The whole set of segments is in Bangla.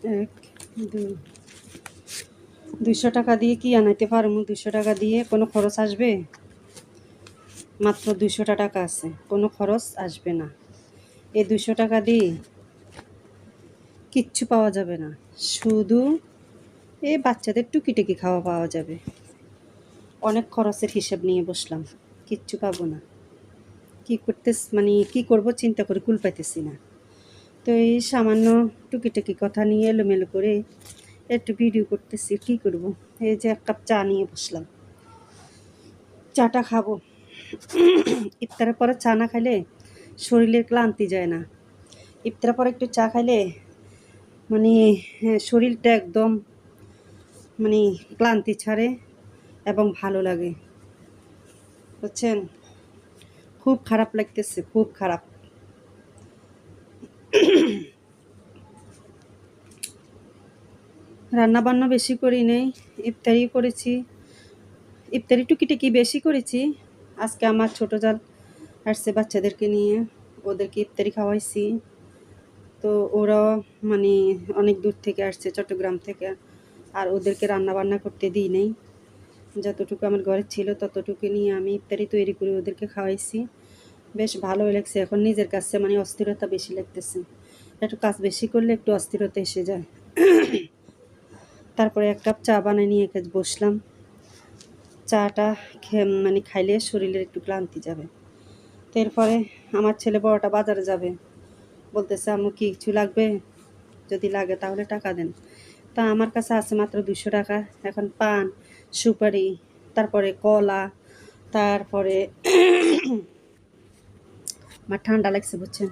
এক দুই 200 টাকা দিয়ে কি আনাইতে পারবো? 200 টাকা দিয়ে কোনো খরচ আসবে? মাত্র 200 টাকা আছে, কোনো খরচ আসবে না। এই 200 টাকা দিয়ে কিচ্ছু পাওয়া যাবে না, শুধু এই বাচ্চাদের টুকিটাকি খাওয়া পাওয়া যাবে। অনেক খরচের হিসাব নিয়ে বসলাম, কিচ্ছু পাবো না। কি করব চিন্তা করে কুল পাইতেছি না। তো এই সামান্য টুকিটাকি কথা নিয়ে এলোমেলো করে একটু ভিডিও করতেছি, কি করব। এই যে 1 কাপ চা নিয়ে বসলাম, চাটা খাবো। ইফতারের পরে চা না খাইলে শরীরের ক্লান্তি যায় না। ইফতারের পরে একটু চা খাইলে মানে শরীরটা একদম মানে ক্লান্তি ছাড়ে এবং ভালো লাগে, বুঝছেন। খুব খারাপ লাগতেছে, খুব খারাপ। রান্না বান্না বেশি করি নেই, ইফতারি করেছি। ইফতারি টুকিটাকি বেশি করেছি। আজকে আমার ছোট জাল আসছে বাচ্চাদেরকে নিয়ে, ওদেরকে ইফতারি খাওয়াইছি। তো ওরাও মানে অনেক দূর থেকে আসছে, চট্টগ্রাম থেকে। আর ওদেরকে রান্না বান্না করতে দিই নেই, যতটুকু আমার ঘরে ছিল ততটুকু নিয়ে আমি ইফতারি তৈরি করে ওদেরকে খাওয়াইছি। বেশ ভালোই লাগছে। এখন নিজের কাছে মানে অস্থিরতা বেশি লাগতেছে, একটু কাজ বেশি করলে একটু অস্থিরতা এসে যায়। তারপরে 1 কাপ চা বানিয়ে নিয়ে বসলাম। চাটা মানে খাইলে শরীরের একটু ক্লান্তি যাবে। তো এরপরে আমার ছেলে বড়টা বাজারে যাবে, বলতেছে আম্মু কিছু লাগবে? যদি লাগে তাহলে টাকা দেন। তা আমার কাছে আছে মাত্র 200 টাকা। এখন পান, সুপারি, তারপরে কলা, তারপরে আমার ঠান্ডা লাগছে, বুঝছেন।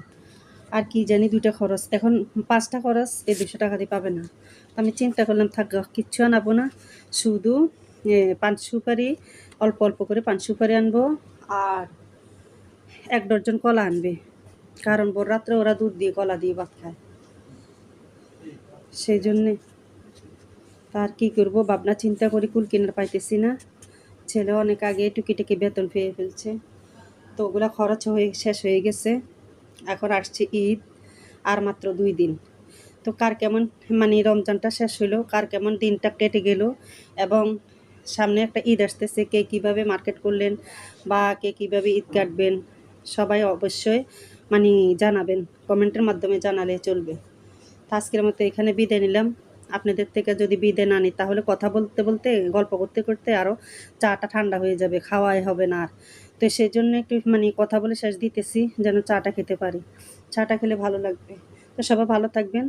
আর কি জানি 2টা খরচ, এখন 5টা খরচ এই 200 টাকা দিয়ে পাবে না। তো আমি চিন্তা করলাম থাক, কিচ্ছু আনাবো না, শুধু পান সুপারি, অল্প অল্প করে পান সুপারি আনবো আর 1 ডজন কলা আনবে, কারণ ভোর রাত্রে ওরা দুধ দিয়ে কলা দিয়ে ভাত খায়, সেই জন্যে। তার কি করব, ভাবনা চিন্তা করি, কুল কিনার পাইতেছি না। ছেলে অনেক আগে টুকিটাকি বেতন পেয়ে ফেলছে, তো ওগুলো খরচ শেষ হয়ে গেছে। এখন আসছে ঈদ, আর মাত্র 2 দিন। তো কার কেমন মানে রমজানটা শেষ হলো, কার কেমন দিনটা কেটে গেল, এবং সামনে একটা ঈদ আসতেছে, কে কীভাবে মার্কেট করলেন বা কে কীভাবে ঈদ কাটবেন, সবাই অবশ্যই মানে জানাবেন, কমেন্টের মাধ্যমে জানালে চলবে। তো আজকের মতো এখানে বিদায় নিলাম। আপনাদের থেকে যদি বিদায় না নিই তাহলে কথা বলতে বলতে, গল্প করতে করতে আরও চাটা ঠান্ডা হয়ে যাবে, খাওয়াই হবে না আর। তো সেই জন্য একটু মানে কথা বলে শেষ দিতেছি, যেন চাটা খেতে পারি। চাটা খেলে ভালো লাগবে। তো সবাই ভালো থাকবেন।